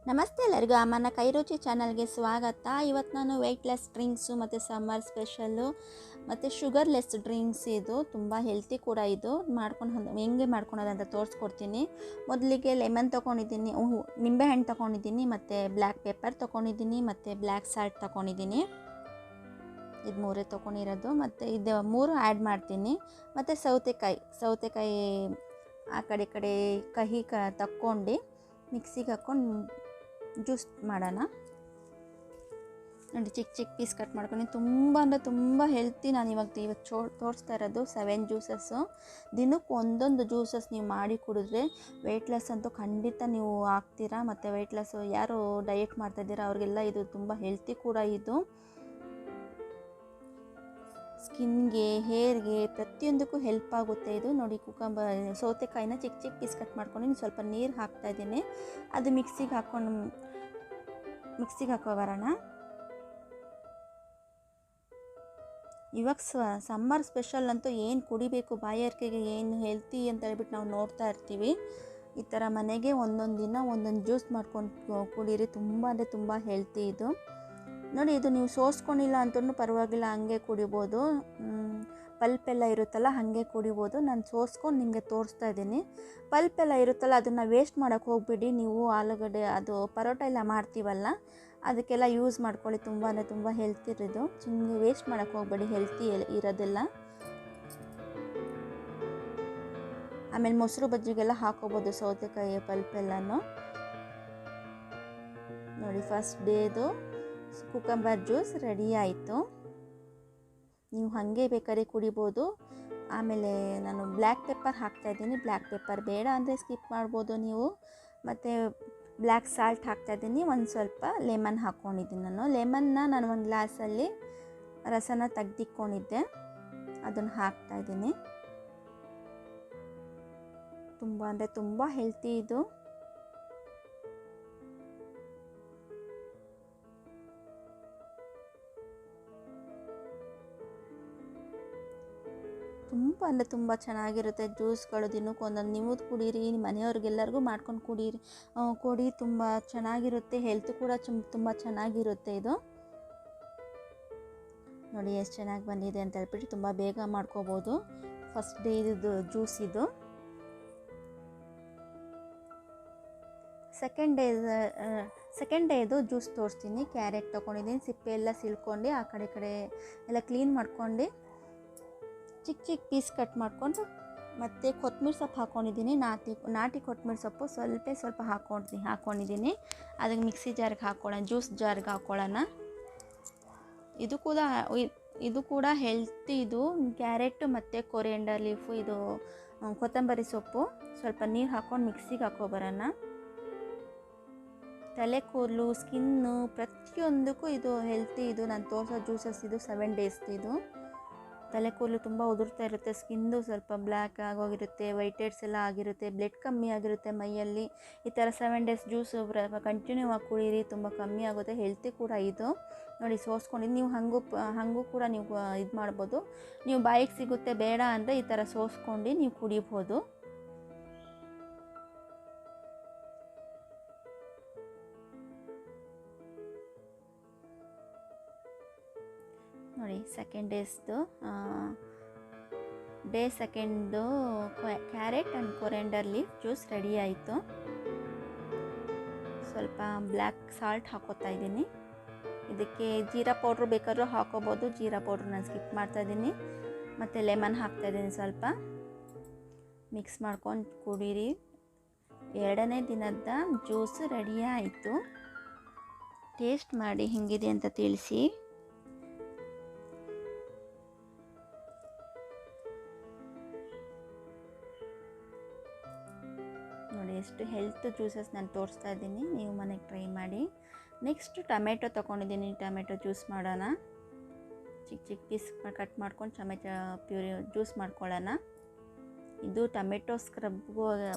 ನಮಸ್ತೆ ಎಲ್ಲರಿಗೂ ಅಮ್ಮನ ಕೈ ರುಚಿ ಚಾನಲ್ಗೆ ಸ್ವಾಗತ. ಇವತ್ತು ನಾನು ವೆಯ್ಟ್ಲೆಸ್ ಡ್ರಿಂಕ್ಸು ಮತ್ತು ಸಮ್ಮರ್ ಸ್ಪೆಷಲ್ಲು ಮತ್ತು ಶುಗರ್ಲೆಸ್ ಡ್ರಿಂಕ್ಸ್, ಇದು ತುಂಬ ಹೆಲ್ತಿ ಕೂಡ. ಇದು ಹೆಂಗೆ ಮಾಡ್ಕೊಳೋದಂತ ತೋರಿಸ್ಕೊಡ್ತೀನಿ. ಮೊದಲಿಗೆ ಲೆಮನ್ ತೊಗೊಂಡಿದ್ದೀನಿ, ನಿಂಬೆಹಣ್ಣು ತೊಗೊಂಡಿದ್ದೀನಿ, ಮತ್ತು ಬ್ಲ್ಯಾಕ್ ಪೆಪ್ಪರ್ ತೊಗೊಂಡಿದ್ದೀನಿ, ಮತ್ತು ಬ್ಲ್ಯಾಕ್ ಸಾಲ್ಟ್ ತೊಗೊಂಡಿದ್ದೀನಿ. ಇದು ಮೂರೇ ತೊಗೊಂಡಿರೋದು. ಮತ್ತು ಇದು ಮೂರು ಆ್ಯಡ್ ಮಾಡ್ತೀನಿ. ಮತ್ತು ಸೌತೆಕಾಯಿ ಆ ಕಡೆ ಕಹಿ ತಕ್ಕೊಂಡು ಮಿಕ್ಸಿಗೆ ಹಾಕ್ಕೊಂಡು ಜ್ಯೂಸ್ ಮಾಡೋಣ. ನೋಡಿ, ಚಿಕ್ಕ ಪೀಸ್ ಕಟ್ ಮಾಡ್ಕೊಂಡು ತುಂಬ ಅಂದರೆ ತುಂಬ ಹೆಲ್ತಿ. ನಾನು ಇವತ್ತು ತೋರಿಸ್ತಾ ಇರೋದು 7 ಜ್ಯೂಸಸ್ಸು. ದಿನಕ್ಕೆ ಒಂದೊಂದು ಜ್ಯೂಸಸ್ ನೀವು ಮಾಡಿ ಕುಡಿದ್ರೆ ವೆಯ್ಟ್ಲೆಸ್ ಅಂತೂ ಖಂಡಿತ ನೀವು ಆಗ್ತೀರಾ. ಮತ್ತು ವೆಯ್ಟ್ಲೆಸ್ಸು ಯಾರು ಡಯೆಟ್ ಮಾಡ್ತಾಯಿದ್ದೀರಾ ಅವ್ರಿಗೆಲ್ಲ ಇದು ತುಂಬ ಹೆಲ್ತಿ ಕೂಡ. ಇದು ಸ್ಕಿನ್ಗೆ, ಹೇರ್ಗೆ, ಪ್ರತಿಯೊಂದಕ್ಕೂ ಹೆಲ್ಪ್ ಆಗುತ್ತೆ ಇದು. ನೋಡಿ, ಸೌತೆಕಾಯಿನ ಚಿಕ್ಕ ಪೀಸ್ ಕಟ್ ಮಾಡ್ಕೊಂಡು ಸ್ವಲ್ಪ ನೀರು ಹಾಕ್ತಾಯಿದ್ದೀನಿ. ಅದು ಮಿಕ್ಸಿಗೆ ಹಾಕೋ ಬರೋಣ. ಇವಾಗ ಸಮ್ಮರ್ ಸ್ಪೆಷಲ್ ಅಂತೂ ಏನು ಕುಡಿಬೇಕು, ಬಾಯಾರಿಕೆಗೆ ಏನು ಹೆಲ್ತಿ ಅಂತ ಹೇಳ್ಬಿಟ್ಟು ನಾವು ನೋಡ್ತಾ ಇರ್ತೀವಿ. ಈ ಥರ ಮನೆಗೆ ಒಂದೊಂದು ದಿನ ಒಂದೊಂದು ಜ್ಯೂಸ್ ಮಾಡ್ಕೊಂಡು ಕುಡೀರಿ. ತುಂಬ ಅಂದರೆ ತುಂಬ ಹೆಲ್ತಿ ಇದು. ನೋಡಿ, ಇದು ನೀವು ಸೋಸ್ಕೊಂಡಿಲ್ಲ ಅಂತೂ ಪರವಾಗಿಲ್ಲ, ಹಂಗೆ ಕುಡಿಬೋದು. ಪಲ್ಪೆಲ್ಲ ಇರುತ್ತಲ್ಲ, ಹಾಗೆ ಕುಡಿಬೋದು. ನಾನು ಸೋಸ್ಕೊಂಡು ನಿಮಗೆ ತೋರಿಸ್ತಾ ಇದ್ದೀನಿ. ಪಲ್ಪೆಲ್ಲ ಇರುತ್ತಲ್ಲ, ಅದನ್ನು ವೇಸ್ಟ್ ಮಾಡೋಕ್ಕೆ ಹೋಗ್ಬಿಡಿ. ನೀವು ಆಲೂಗಡ್ಡೆ, ಅದು ಪರೋಟ ಎಲ್ಲ ಮಾಡ್ತೀವಲ್ಲ, ಅದಕ್ಕೆಲ್ಲ ಯೂಸ್ ಮಾಡ್ಕೊಳ್ಳಿ. ತುಂಬ ಅಂದರೆ ತುಂಬ ಹೆಲ್ತಿ ಇರೋದು. ಸುಮ್ಮನೆ ವೇಸ್ಟ್ ಮಾಡೋಕ್ಕೆ ಹೋಗ್ಬೇಡಿ, ಹೆಲ್ತಿ ಇರೋದೆಲ್ಲ. ಆಮೇಲೆ ಮೊಸರು ಬಜ್ಜಿಗೆಲ್ಲ ಹಾಕೋಬೋದು ಸೌತೆಕಾಯಿ ಪಲ್ಪೆಲ್ಲನೂ. ನೋಡಿ, ಫಸ್ಟ್ ಡೇದು ಕುಕಂಬರ್ ಜ್ಯೂಸ್ ರೆಡಿ ಆಯಿತು. ನೀವು ಹಾಗೆ ಬೇಕಾದ್ರೆ ಕುಡಿಬೋದು. ಆಮೇಲೆ ನಾನು ಬ್ಲ್ಯಾಕ್ ಪೆಪ್ಪರ್ ಹಾಕ್ತಾಯಿದ್ದೀನಿ. ಬ್ಲ್ಯಾಕ್ ಪೆಪ್ಪರ್ ಬೇಡ ಅಂದರೆ ಸ್ಕಿಪ್ ಮಾಡ್ಬೋದು ನೀವು. ಮತ್ತು ಬ್ಲ್ಯಾಕ್ ಸಾಲ್ಟ್ ಹಾಕ್ತಾಯಿದ್ದೀನಿ. ಒಂದು ಸ್ವಲ್ಪ ಲೆಮನ್ ಹಾಕ್ಕೊಂಡಿದ್ದೀನಿ. ನಾನು ಒಂದು ಗ್ಲಾಸಲ್ಲಿ ರಸನ ತೆಗ್ದಿಕ್ಕೊಂಡಿದ್ದೆ, ಅದನ್ನು ಹಾಕ್ತಾಯಿದ್ದೀನಿ. ತುಂಬ ಅಂದರೆ ತುಂಬ ಹೆಲ್ತಿ ಇದು. ತುಂಬ ಅಂದರೆ ತುಂಬ ಚೆನ್ನಾಗಿರುತ್ತೆ ಜ್ಯೂಸ್ಗಳು. ದಿನಕ್ಕೆ ಒಂದೊಂದು ನೀವು ಕುಡೀರಿ, ನಿಮ್ಮ ಮನೆಯವ್ರಿಗೆಲ್ಲರಿಗೂ ಮಾಡ್ಕೊಂಡು ಕೊಡಿ. ತುಂಬ ಚೆನ್ನಾಗಿರುತ್ತೆ. ಹೆಲ್ತ್ ಕೂಡ ತುಂಬ ಚೆನ್ನಾಗಿರುತ್ತೆ ಇದು. ನೋಡಿ ಎಷ್ಟು ಚೆನ್ನಾಗಿ ಬಂದಿದೆ ಅಂತ ಹೇಳ್ಬಿಟ್ಟು ತುಂಬ ಬೇಗ ಮಾಡ್ಕೋಬೋದು. ಫಸ್ಟ್ ಡೇ ಇದು ಜ್ಯೂಸ್ ಇದು. ಸೆಕೆಂಡ್ ಡೇದು ಜ್ಯೂಸ್ ತೋರಿಸ್ತೀನಿ. ಕ್ಯಾರೆಟ್ ತೊಗೊಂಡಿದ್ದೀನಿ, ಸಿಪ್ಪೆ ಎಲ್ಲ ಸಿಲ್ಕೊಂಡು ಆ ಕಡೆ ಎಲ್ಲ ಕ್ಲೀನ್ ಮಾಡ್ಕೊಂಡು ಚಿಕ್ಕ ಪೀಸ್ ಕಟ್ ಮಾಡಿಕೊಂಡು, ಮತ್ತು ಕೊತ್ತಂಬರಿ ಸೊಪ್ಪು ಹಾಕ್ಕೊಂಡಿದ್ದೀನಿ. ನಾಟಿ ಕೊತ್ತಂಬರಿ ಸೊಪ್ಪು ಸ್ವಲ್ಪ ಹಾಕ್ಕೊಂಡಿದ್ದೀನಿ. ಅದಕ್ಕೆ ಮಿಕ್ಸಿ ಜಾರ್ಗೆ ಹಾಕ್ಕೊಳ್ಳೋಣ, ಜ್ಯೂಸ್ ಜಾರ್ಗೆ ಹಾಕ್ಕೊಳ್ಳೋಣ. ಇದು ಕೂಡ ಹೆಲ್ತಿ. ಇದು ಕ್ಯಾರೆಟು ಮತ್ತು ಕೊರಿಯಂಡರ್ ಲೀಫು, ಇದು ಕೊತ್ತಂಬರಿ ಸೊಪ್ಪು. ಸ್ವಲ್ಪ ನೀರು ಹಾಕ್ಕೊಂಡು ಮಿಕ್ಸಿಗೆ ಹಾಕೋಬರೋಣ. ತಲೆ ಕೂದಲು, ಸ್ಕಿನ್ನು, ಪ್ರತಿಯೊಂದಕ್ಕೂ ಇದು ಹೆಲ್ತಿ. ಇದು ನಾನು ತೋರಿಸೋ ಜ್ಯೂಸಸ್ ಇದು 7 ಡೇಸ್ ಇದು. ತಲೆ ಕೂದಲು ತುಂಬ ಉದುರ್ತಾ ಇರುತ್ತೆ, ಸ್ಕಿನ್ನು ಸ್ವಲ್ಪ ಬ್ಲ್ಯಾಕ್ ಆಗೋಗಿರುತ್ತೆ, ವೈಟ್ ಹೆಡ್ಸ್ ಎಲ್ಲ ಆಗಿರುತ್ತೆ, ಬ್ಲಡ್ ಕಮ್ಮಿ ಆಗಿರುತ್ತೆ ಮೈಯಲ್ಲಿ. ಈ ಥರ 7 ಡೇಸ್ ಜ್ಯೂಸ್ ಕಂಟಿನ್ಯೂ ಆಗಿ ಕುಡೀರಿ, ತುಂಬ ಕಮ್ಮಿ ಆಗುತ್ತೆ. ಹೆಲ್ತಿ ಕೂಡ ಇದು. ನೋಡಿ, ಸೋಸ್ಕೊಂಡಿದ್ದು ನೀವು ಹಾಗೂ ಕೂಡ ನೀವು ಇದು ಮಾಡ್ಬೋದು. ನೀವು ಬಾಯಿಗೆ ಸಿಗುತ್ತೆ ಬೇಡ ಅಂದರೆ ಈ ಥರ ಸೋಸ್ಕೊಂಡು ನೀವು ಕುಡಿಬೋದು. ನೋಡಿ, day second carrot and coriander leaf juice ready ಆಯಿತು. ಸ್ವಲ್ಪ ಬ್ಲ್ಯಾಕ್ ಸಾಲ್ಟ್ ಹಾಕೋತಾ ಇದ್ದೀನಿ. ಇದಕ್ಕೆ ಜೀರಾ ಪೌಡ್ರು ಬೇಕಾದ್ರೂ ಹಾಕೋಬೋದು. ಜೀರಾ ಪೌಡ್ರು ನಾನು ಸ್ಕಿಪ್ ಮಾಡ್ತಾಯಿದ್ದೀನಿ. ಮತ್ತು ಲೆಮನ್ ಹಾಕ್ತಾಯಿದ್ದೀನಿ. ಸ್ವಲ್ಪ ಮಿಕ್ಸ್ ಮಾಡ್ಕೊಂಡು ಕುಡೀರಿ. 2ನೇ ದಿನದ ಜ್ಯೂಸ್ ರೆಡಿ ಆಯಿತು. ಟೇಸ್ಟ್ ಮಾಡಿ ಹೇಗಿದೆ ಅಂತ ತಿಳಿಸಿ. ನೋಡಿ, ಎಷ್ಟು ಹೆಲ್ತ್ ಜ್ಯೂಸಸ್ ನಾನು ತೋರಿಸ್ತಾ ಇದ್ದೀನಿ. ನೀವು ಮನೆಗೆ ಟ್ರೈ ಮಾಡಿ. ನೆಕ್ಸ್ಟ್ ಟೊಮೆಟೊ ತೊಗೊಂಡಿದ್ದೀನಿ. ಟೊಮೆಟೊ ಜ್ಯೂಸ್ ಮಾಡೋಣ. ಚಿಕ್ಕ ಪೀಸ್ ಕಟ್ ಮಾಡ್ಕೊಂಡು ಟೊಮೆಟೊ ಪ್ಯೂರಿ ಜ್ಯೂಸ್ ಮಾಡ್ಕೊಳ್ಳೋಣ. ಇದು ಟೊಮೆಟೊ ಸ್ಕ್ರಬ್ಗೂ,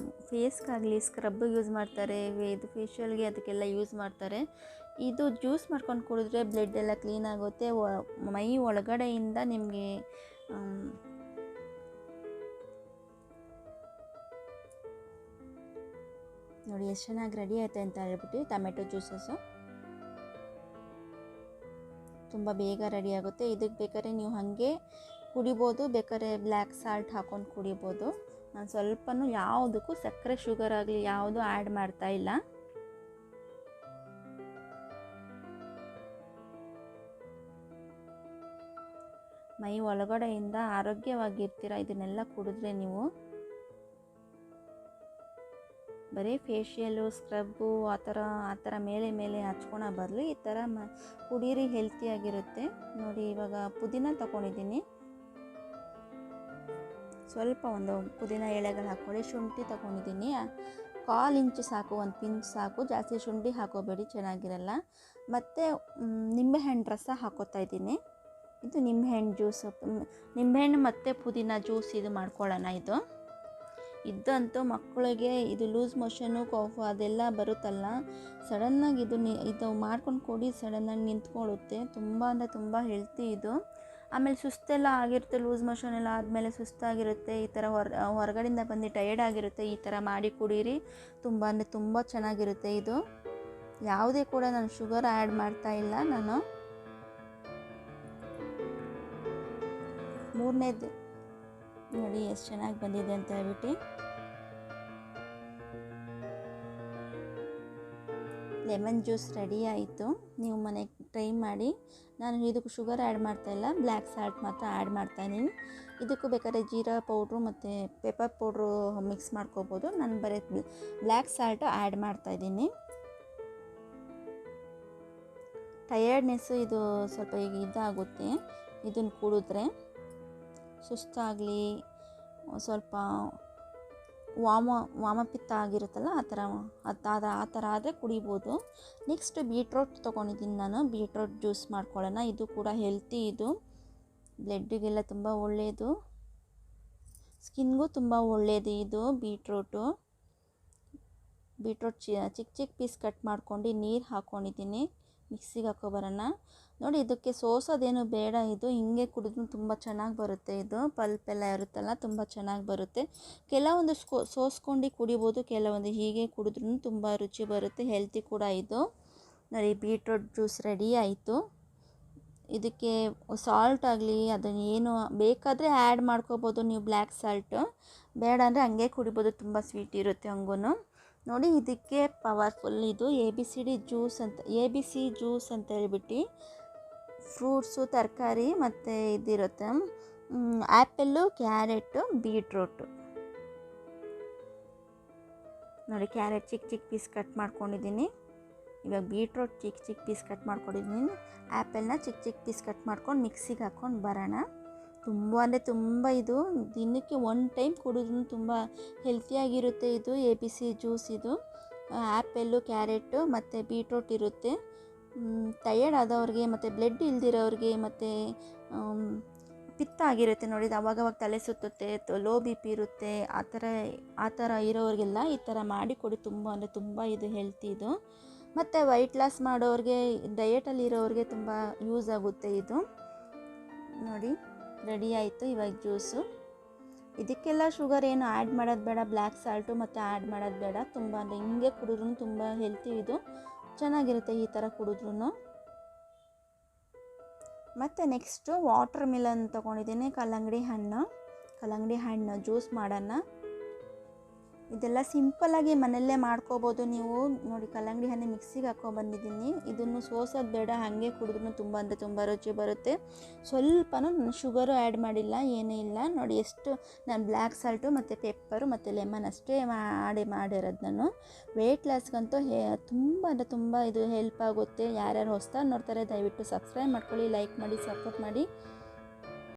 ಫೇಸ್ಗಾಗಲಿ ಸ್ಕ್ರಬ್ಬಿಗೆ ಯೂಸ್ ಮಾಡ್ತಾರೆ. ಇದು ಫೇಶಿಯಲ್ಗೆ ಅದಕ್ಕೆಲ್ಲ ಯೂಸ್ ಮಾಡ್ತಾರೆ. ಇದು ಜ್ಯೂಸ್ ಮಾಡ್ಕೊಂಡು ಕುಡಿದ್ರೆ ಬ್ಲಡ್ ಎಲ್ಲ ಕ್ಲೀನ್ ಆಗುತ್ತೆ. ಮೈ ಒಳಗಡೆಯಿಂದ ನಿಮಗೆ ನೋಡಿ ಎಷ್ಟು ಚೆನ್ನಾಗಿ ರೆಡಿ ಆಯ್ತು ಅಂತ ಹೇಳ್ಬಿಟ್ಟು ಟೊಮೆಟೊ ಜ್ಯೂಸಸ್ಸು ತುಂಬ ಬೇಗ ರೆಡಿ ಆಗುತ್ತೆ. ಇದಕ್ಕೆ ಬೇಕಾದ್ರೆ ನೀವು ಹಾಗೆ ಕುಡಿಬೋದು, ಬೇಕಾದ್ರೆ ಬ್ಲ್ಯಾಕ್ ಸಾಲ್ಟ್ ಹಾಕ್ಕೊಂಡು ಕುಡಿಬೋದು. ನಾನು ಸ್ವಲ್ಪನೂ ಯಾವುದಕ್ಕೂ ಸಕ್ಕರೆ ಶುಗರ್ ಆಗಲಿ ಯಾವುದು ಆ್ಯಡ್ ಮಾಡ್ತಾ ಇಲ್ಲ. ಮೈ ಒಳಗಡೆಯಿಂದ ಆರೋಗ್ಯವಾಗಿರ್ತೀರ ಇದನ್ನೆಲ್ಲ ಕುಡಿದ್ರೆ. ನೀವು ಬರೀ ಫೇಶಿಯಲು ಸ್ಕ್ರಬ್ಬು ಆ ಥರ ಮೇಲೆ ಹಚ್ಕೊಳೋ ಬದಲು ಈ ಥರ ಕುಡೀರಿ, ಹೆಲ್ತಿಯಾಗಿರುತ್ತೆ. ನೋಡಿ ಇವಾಗ ಪುದೀನ ತೊಗೊಂಡಿದ್ದೀನಿ, ಸ್ವಲ್ಪ ಒಂದು ಪುದೀನ ಎಳೆಗಳು ಹಾಕ್ಕೊಳ್ಳಿ. ಶುಂಠಿ ತೊಗೊಂಡಿದ್ದೀನಿ, 1/4 ಇಂಚು ಸಾಕು, 1 ಪಿಂಚ್ ಸಾಕು, ಜಾಸ್ತಿ ಶುಂಠಿ ಹಾಕೋಬೇಡಿ, ಚೆನ್ನಾಗಿರಲ್ಲ. ಮತ್ತು ನಿಂಬೆಹಣ್ಣು ರಸ ಹಾಕೋತಾ ಇದ್ದೀನಿ. ಇದು ನಿಂಬೆಹಣ್ಣು ಜ್ಯೂಸು, ನಿಂಬೆಹಣ್ಣು ಮತ್ತು ಪುದೀನ ಜ್ಯೂಸ್ ಇದು ಮಾಡ್ಕೊಳ್ಳೋಣ. ಇದಂತೂ ಮಕ್ಕಳಿಗೆ ಇದು ಲೂಸ್ ಮೋಷನ್ನು ಕಾಫು ಅದೆಲ್ಲ ಬರುತ್ತಲ್ಲ, ಸಡನ್ನಾಗಿ ಇದು ಮಾಡ್ಕೊಂಡು ಕೊಡಿ, ಸಡನ್ನಾಗಿ ನಿಂತ್ಕೊಳ್ಳುತ್ತೆ. ತುಂಬ ಅಂದರೆ ತುಂಬ ಹೆಲ್ತಿ ಇದು. ಆಮೇಲೆ ಸುಸ್ತೆಲ್ಲ ಆಗಿರುತ್ತೆ, ಲೂಸ್ ಮೋಷನ್ ಎಲ್ಲ ಆದಮೇಲೆ ಸುಸ್ತಾಗಿರುತ್ತೆ, ಈ ಥರ ಹೊರಗಡೆಯಿಂದ ಬಂದು ಟಯರ್ಡ್ ಆಗಿರುತ್ತೆ, ಈ ಥರ ಮಾಡಿ ಕುಡೀರಿ. ತುಂಬ ಅಂದರೆ ತುಂಬ ಚೆನ್ನಾಗಿರುತ್ತೆ ಇದು. ಯಾವುದೇ ಕೂಡ ನಾನು ಶುಗರ್ ಆ್ಯಡ್ ಮಾಡ್ತಾ ಇಲ್ಲ. ನಾನು ಮೂರನೇದು ನೋಡಿ ಎಷ್ಟು ಚೆನ್ನಾಗಿ ಬಂದಿದೆ ಅಂತ ಹೇಳ್ಬಿಟ್ಟು. ಲೆಮನ್ ಜ್ಯೂಸ್ ರೆಡಿ ಆಯಿತು. ನೀವು ಮನೆಗೆ ಟ್ರೈ ಮಾಡಿ. ನಾನು ಇದಕ್ಕೆ ಶುಗರ್ ಆ್ಯಡ್ ಮಾಡ್ತಾಯಿಲ್ಲ, ಬ್ಲ್ಯಾಕ್ ಸಾಲ್ಟ್ ಮಾತ್ರ ಆ್ಯಡ್ ಮಾಡ್ತಾಯಿದ್ದೀನಿ. ಇದಕ್ಕೂ ಬೇಕಾದ್ರೆ ಜೀರಾ ಪೌಡ್ರು ಮತ್ತು ಪೆಪ್ಪರ್ ಪೌಡ್ರು ಮಿಕ್ಸ್ ಮಾಡ್ಕೋಬೋದು. ನಾನು ಬರೀ ಬ್ಲ್ಯಾಕ್ ಸಾಲ್ಟು ಆ್ಯಡ್ ಮಾಡ್ತಾಯಿದ್ದೀನಿ. ಟಯರ್ಡ್ನೆಸ್ಸು ಇದು ಸ್ವಲ್ಪ ಈಗ ಇದಾಗುತ್ತೆ ಇದನ್ನು ಕುಡಿದ್ರೆ. ಸುಸ್ತಾಗಲಿ ಸ್ವಲ್ಪ ವಾಮಪಿತ್ತ ಆಗಿರುತ್ತಲ್ಲ ಆ ಥರ ಆದರೆ ಕುಡಿಬೋದು. ನೆಕ್ಸ್ಟ್ ಬೀಟ್ರೋಟ್ ತೊಗೊಂಡಿದ್ದೀನಿ ನಾನು, ಬೀಟ್ರೋಟ್ ಜ್ಯೂಸ್ ಮಾಡ್ಕೊಳ್ಳೋಣ. ಇದು ಕೂಡ ಹೆಲ್ತಿ, ಇದು ಬ್ಲಡ್ಡಿಗೆಲ್ಲ ತುಂಬ ಒಳ್ಳೆಯದು, ಸ್ಕಿನ್ಗೂ ತುಂಬ ಒಳ್ಳೆಯದು ಇದು ಬೀಟ್ರೋಟು. ಚಿಕ್ಕ ಪೀಸ್ ಕಟ್ ಮಾಡ್ಕೊಂಡು ನೀರು ಹಾಕ್ಕೊಂಡಿದ್ದೀನಿ, ಮಿಕ್ಸಿಗೆ ಹಾಕೊಬರೋಣ. ನೋಡಿ ಇದಕ್ಕೆ ಸೋಸೋದೇನು ಬೇಡ, ಇದು ಹಿಂಗೆ ಕುಡಿದ್ರೂ ತುಂಬ ಚೆನ್ನಾಗಿ ಬರುತ್ತೆ. ಇದು ಪಲ್ಪ್ ಎಲ್ಲ ಇರುತ್ತಲ್ಲ ತುಂಬ ಚೆನ್ನಾಗಿ ಬರುತ್ತೆ. ಕೆಲವೊಂದು ಸೋಸ್ಕೊಂಡು ಕುಡಿಬೋದು, ಕೆಲವೊಂದು ಹೀಗೆ ಕುಡಿದ್ರೂ ತುಂಬ ರುಚಿ ಬರುತ್ತೆ, ಹೆಲ್ತಿ ಕೂಡ ಇದು. ನೋಡಿ ಬೀಟ್ರೋಟ್ ಜ್ಯೂಸ್ ರೆಡಿ ಆಯಿತು. ಇದಕ್ಕೆ ಸಾಲ್ಟ್ ಆಗಲಿ ಅದನ್ನು ಏನು ಬೇಕಾದರೆ ಆ್ಯಡ್ ಮಾಡ್ಕೋಬೋದು ನೀವು, ಬ್ಲ್ಯಾಕ್ ಸಾಲ್ಟು. ಬೇಡ ಅಂದರೆ ಹಂಗೆ ಕುಡಿಬೋದು, ತುಂಬ ಸ್ವೀಟ್ ಇರುತ್ತೆ ಹಂಗೂ. ನೋಡಿ ಇದಕ್ಕೆ ಪವರ್ಫುಲ್ ಇದು ABC ಜ್ಯೂಸ್ ಅಂತ ಹೇಳ್ಬಿಟ್ಟು ಫ್ರೂಟ್ಸು, ತರಕಾರಿ ಮತ್ತು ಇದಿರುತ್ತೆ, ಆ್ಯಪಲ್ಲು, ಕ್ಯಾರೆಟು, ಬೀಟ್ರೋಟು. ನೋಡಿ ಕ್ಯಾರೆಟ್ ಚಿಕ್ಕ ಪೀಸ್ ಕಟ್ ಮಾಡ್ಕೊಂಡಿದ್ದೀನಿ. ಇವಾಗ ಬೀಟ್ರೋಟ್ ಚಿಕ್ಕ ಪೀಸ್ ಕಟ್ ಮಾಡ್ಕೊಂಡಿದ್ದೀನಿ. ಆ್ಯಪಲ್ನ ಚಿಕ್ಕ ಪೀಸ್ ಕಟ್ ಮಾಡ್ಕೊಂಡು ಮಿಕ್ಸಿಗೆ ಹಾಕ್ಕೊಂಡು ಬರೋಣ. ತುಂಬ ಅಂದರೆ ತುಂಬ ಇದು ದಿನಕ್ಕೆ 1 ಟೈಮ್ ಕುಡಿದ್ರೂ ತುಂಬ ಹೆಲ್ತಿಯಾಗಿರುತ್ತೆ ಇದು ABC ಜ್ಯೂಸ್. ಇದು ಆ್ಯಪಲ್ಲು, ಕ್ಯಾರೆಟು ಮತ್ತು ಬೀಟ್ರೋಟ್ ಇರುತ್ತೆ. ಟಯರ್ಡ್ ಆದವ್ರಿಗೆ ಮತ್ತು ಬ್ಲಡ್ ಇಲ್ದಿರೋರಿಗೆ ಮತ್ತು ಪಿತ್ತ ಆಗಿರುತ್ತೆ ನೋಡಿ, ಅವಾಗವಾಗ ತಲೆ ಸುತ್ತುತ್ತೆ, ಲೋ BP ಇರುತ್ತೆ, ಆ ಥರ ಇರೋರಿಗೆಲ್ಲ ಈ ಥರ ಮಾಡಿ ಕೊಡಿ. ತುಂಬ ಅಂದರೆ ತುಂಬ ಇದು ಹೆಲ್ತಿ ಇದು. ಮತ್ತು ವೆಯ್ಟ್ ಲಾಸ್ ಮಾಡೋರಿಗೆ, ಡಯಟಲ್ಲಿ ಇರೋರಿಗೆ ತುಂಬ ಯೂಸ್ ಆಗುತ್ತೆ ಇದು. ನೋಡಿ ರೆಡಿ ಆಯಿತು ಇವಾಗ ಜ್ಯೂಸು. ಇದಕ್ಕೆಲ್ಲ ಶುಗರ್ ಏನು ಆ್ಯಡ್ ಮಾಡೋದು ಬೇಡ, ಬ್ಲ್ಯಾಕ್ ಸಾಲ್ಟು ಮತ್ತು ಆ್ಯಡ್ ಮಾಡೋದು ಬೇಡ. ತುಂಬ ಅಂದರೆ ಹಿಂಗೆ ಕುಡಿದ್ರೂ ತುಂಬ ಹೆಲ್ತಿ ಇದು, ಚೆನ್ನಾಗಿರುತ್ತೆ ಈ ಥರ ಕುಡಿದ್ರೂ. ಮತ್ತು ನೆಕ್ಸ್ಟು ವಾಟರ್ ಮಿಲನ್ ತೊಗೊಂಡಿದ್ದೀನಿ, ಕಲ್ಲಂಗಡಿ ಹಣ್ಣು ಜ್ಯೂಸ್ ಮಾಡೋಣ. ಇದೆಲ್ಲ ಸಿಂಪಲ್ಲಾಗಿ ಮನೆಯಲ್ಲೇ ಮಾಡ್ಕೋಬೋದು ನೀವು. ನೋಡಿ ಕಲ್ಲಂಗಡಿ ಹಣ್ಣು ಮಿಕ್ಸಿಗೆ ಹಾಕ್ಕೊಂಡ್ಬಂದಿದ್ದೀನಿ. ಇದನ್ನು ಸೋಸೋದು ಬೇಡ, ಹಾಗೆ ಕುಡಿದ್ರೂ ತುಂಬ ಅಂದರೆ ತುಂಬ ರುಚಿ ಬರುತ್ತೆ. ಸ್ವಲ್ಪನೂ ನಾನು ಶುಗರು ಆ್ಯಡ್ ಮಾಡಿಲ್ಲ, ಏನೂ ಇಲ್ಲ. ನೋಡಿ ಎಷ್ಟು ನಾನು ಬ್ಲ್ಯಾಕ್ ಸಾಲ್ಟು ಮತ್ತು ಪೆಪ್ಪರು ಮತ್ತು ಲೆಮನ್ ಅಷ್ಟೇ ಮಾಡಿರೋದು ನಾನು. ವೆಯ್ಟ್ ಲಾಸ್ಗಂತೂ ತುಂಬ ಅಂದರೆ ತುಂಬ ಇದು ಹೆಲ್ಪ್ ಆಗುತ್ತೆ. ಯಾರ್ಯಾರು ಹೊಸ್ದಾಗಿ ನೋಡ್ತಾರೆ ದಯವಿಟ್ಟು ಸಬ್ಸ್ಕ್ರೈಬ್ ಮಾಡ್ಕೊಳ್ಳಿ, ಲೈಕ್ ಮಾಡಿ, ಸಪೋರ್ಟ್ ಮಾಡಿ.